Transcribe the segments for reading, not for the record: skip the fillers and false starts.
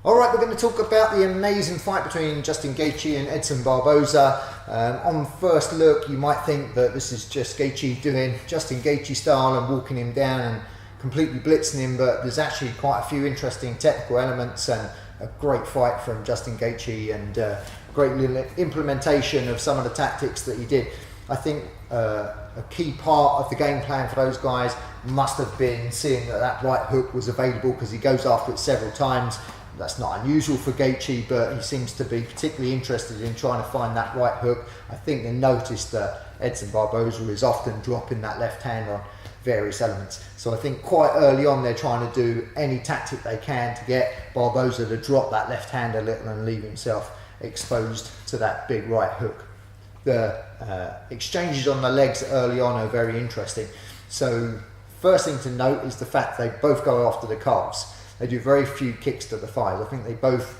All right, we're going to talk about the amazing fight between Justin Gaethje and Edson Barboza. On first look, you might think that this is just Gaethje doing Justin Gaethje style and walking him down and completely blitzing him, but there's actually quite a few interesting technical elements and a great fight from Justin Gaethje and great little implementation of some of the tactics that he did. I think a key part of the game plan for those guys must have been seeing that that right hook was available, because he goes after it several times. That's not unusual for Gaethje, but he seems to be particularly interested in trying to find that right hook. I think they noticed that Edson Barboza is often dropping that left hand on various elements. So I think quite early on they're trying to do any tactic they can to get Barboza to drop that left hand a little and leave himself exposed to that big right hook. The exchanges on the legs early on are very interesting. So first thing to note is the fact they both go after the calves. They do very few kicks to the thighs. I think they both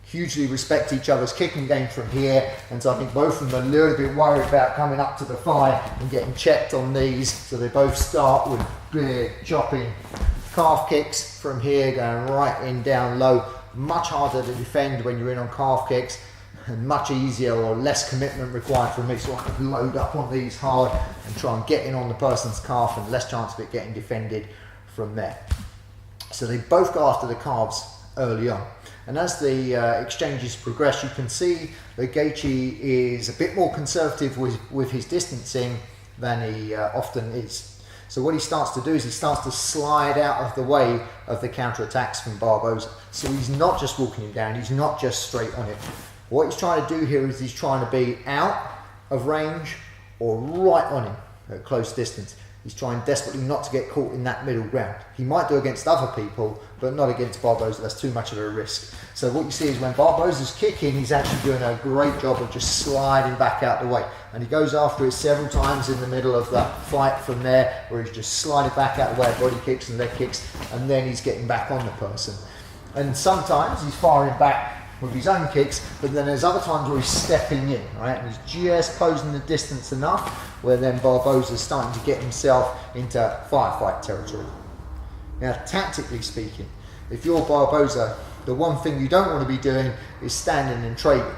hugely respect each other's kicking game from here, and so I think both of them are a little bit worried about coming up to the thigh and getting checked on these. So they both start with big chopping calf kicks from here, going right in down low. Much harder to defend when you're in on calf kicks, and much easier or less commitment required from me, so I can load up on these hard and try and get in on the person's calf, and less chance of it getting defended from there. So they both go after the calves early on, and as the exchanges progress, you can see that Gaethje is a bit more conservative with his distancing than he often is. So what he starts to do is he starts to slide out of the way of the counterattacks from Barboza. So he's not just walking him down, he's not just straight on it. What he's trying to do here is he's trying to be out of range or right on him at close distance. He's trying desperately not to get caught in that middle ground. He might do against other people, but not against Barboza. That's too much of a risk. So what you see is when Barboza's kicking, he's actually doing a great job of just sliding back out the way. And he goes after it several times in the middle of that fight from there, where he's just sliding back out the way, body kicks and leg kicks, and then he's getting back on the person. And sometimes he's firing back with his own kicks, but then there's other times where he's stepping in, right? And he's just closing the distance enough where then Barboza's starting to get himself into firefight territory. Now, tactically speaking, if you're Barboza, the one thing you don't want to be doing is standing and trading.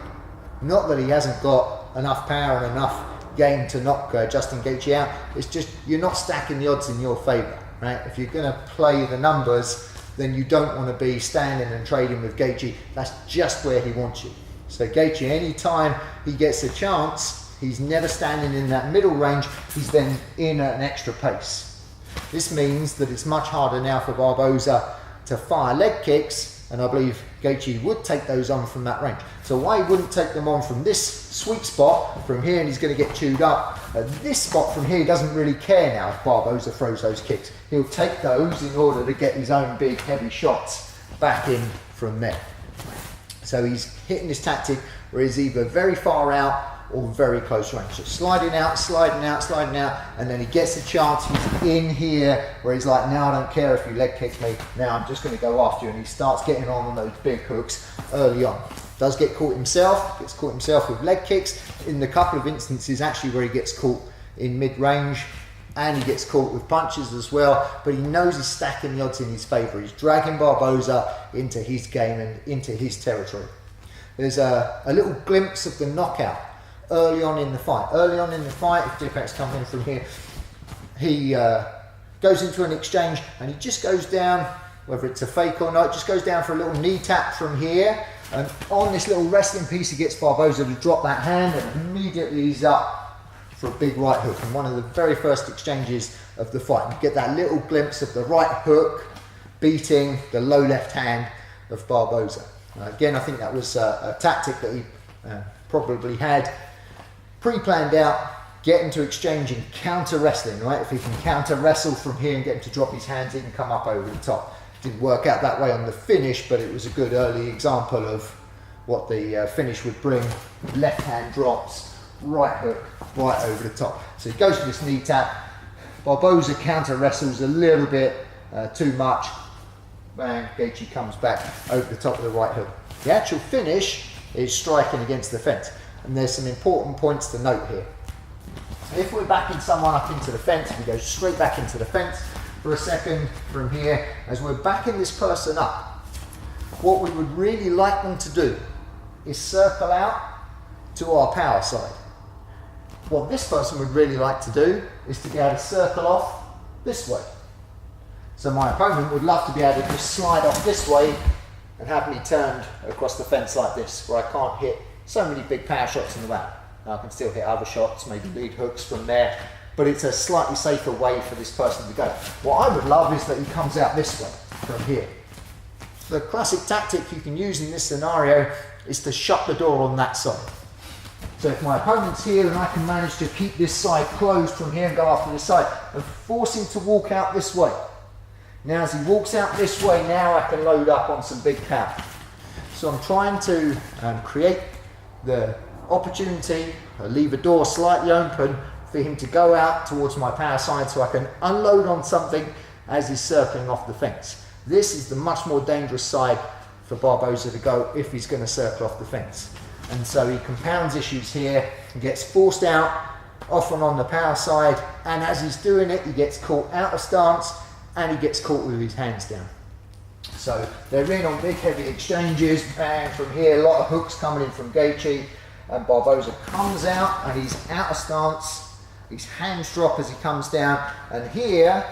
Not that he hasn't got enough power and enough game to knock Justin Gaethje out, it's just you're not stacking the odds in your favour, right? If you're going to play the numbers, then you don't want to be standing and trading with Gaethje. That's just where he wants you. So Gaethje, anytime he gets a chance, he's never standing in that middle range, he's then in at an extra pace. This means that it's much harder now for Barboza to fire leg kicks, and I believe Gaethje would take those on from that range. So why he wouldn't take them on from this sweet spot from here, and he's going to get chewed up. At this spot from here, he doesn't really care now if Barboza throws those kicks. He'll take those in order to get his own big heavy shots back in from there. So he's hitting this tactic where he's either very far out or very close range. So sliding out, sliding out, sliding out, and then he gets a chance, he's in here where he's like, now I don't care if you leg kick me, now I'm just going to go after you, and he starts getting on those big hooks early on. Does get caught himself, gets caught himself with leg kicks in the couple of instances actually where he gets caught in mid-range, and he gets caught with punches as well, but he knows he's stacking the odds in his favour. He's dragging Barboza into his game and into his territory. There's a little glimpse of the knockout early on in the fight. Early on in the fight, if Dipak's coming in from here, he goes into an exchange and he just goes down, whether it's a fake or not, just goes down for a little knee tap from here, and on this little wrestling piece he gets Barboza to drop that hand, and immediately he's up for a big right hook. And one of the very first exchanges of the fight, you get that little glimpse of the right hook beating the low left hand of Barboza. Again, I think that was a tactic that he probably had pre-planned out, get him to exchange and counter wrestling, right? If he can counter wrestle from here and get him to drop his hands, he can come up over the top. Didn't work out that way on the finish, but it was a good early example of what the finish would bring. Left hand drops, right hook, right over the top. So he goes for this knee tap. Barboza counter wrestles a little bit too much. Bang, Gaethje comes back over the top of the right hook. The actual finish is striking against the fence. And there's some important points to note here. If we're backing someone up into the fence, we go straight back into the fence for a second from here. As we're backing this person up, what we would really like them to do is circle out to our power side. What this person would really like to do is to be able to circle off this way. So my opponent would love to be able to just slide off this way and have me turned across the fence like this, where I can't hit so many big power shots in the back. Now I can still hit other shots, maybe lead hooks from there, but it's a slightly safer way for this person to go. What I would love is that he comes out this way, from here. The classic tactic you can use in this scenario is to shut the door on that side. So if my opponent's here and I can manage to keep this side closed from here and go after this side and force him to walk out this way. Now as he walks out this way, now I can load up on some big power. So I'm trying to create the opportunity, leave a door slightly open for him to go out towards my power side so I can unload on something as he's circling off the fence. This is the much more dangerous side for Barboza to go if he's going to circle off the fence. And so he compounds issues here, he gets forced out, often on the power side, and as he's doing it, he gets caught out of stance and he gets caught with his hands down. So they're in on big heavy exchanges, and from here a lot of hooks coming in from Gaethje, and Barboza comes out and he's out of stance, his hands drop as he comes down, and here,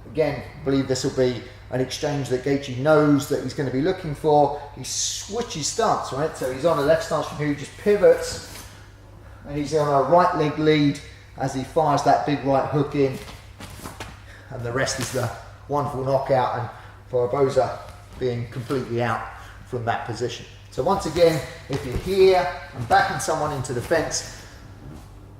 again, I believe this will be an exchange that Gaethje knows that he's going to be looking for. He switches stance, right? So he's on a left stance from here, he just pivots, and he's on a right leg lead as he fires that big right hook in, and the rest is the wonderful knockout, and Barboza being completely out from that position. So once again, if you're here and backing someone into the fence,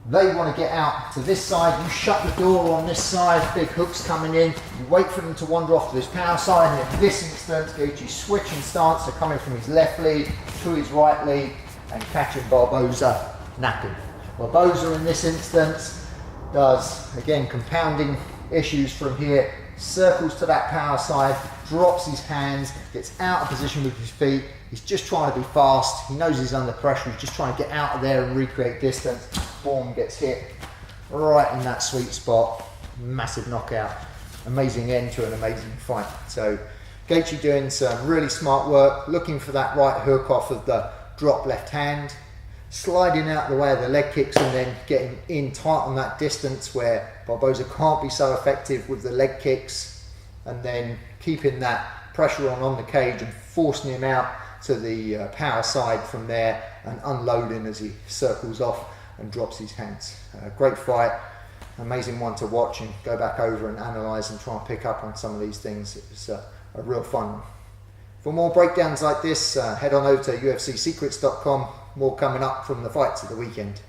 they want to get out to this side, you shut the door on this side, big hooks coming in, you wait for them to wander off to this power side, and in this instance, Gaethje switching stance, so coming from his left lead to his right lead and catching Barboza napping. Barboza in this instance does, again, compounding issues from here, circles to that power side, drops his hands, gets out of position with his feet. He's just trying to be fast. He knows he's under pressure. He's just trying to get out of there and recreate distance. Boom, gets hit right in that sweet spot. Massive knockout. Amazing end to an amazing fight. So Gaethje doing some really smart work, looking for that right hook off of the drop left hand, sliding out the way of the leg kicks and then getting in tight on that distance where Barboza can't be so effective with the leg kicks, and then keeping that pressure on the cage and forcing him out to the power side from there and unloading as he circles off and drops his hands. Great fight, amazing one to watch and go back over and analyse and try and pick up on some of these things. It was a real fun one. For more breakdowns like this, head on over to UFCsecrets.com. More coming up from the fights of the weekend.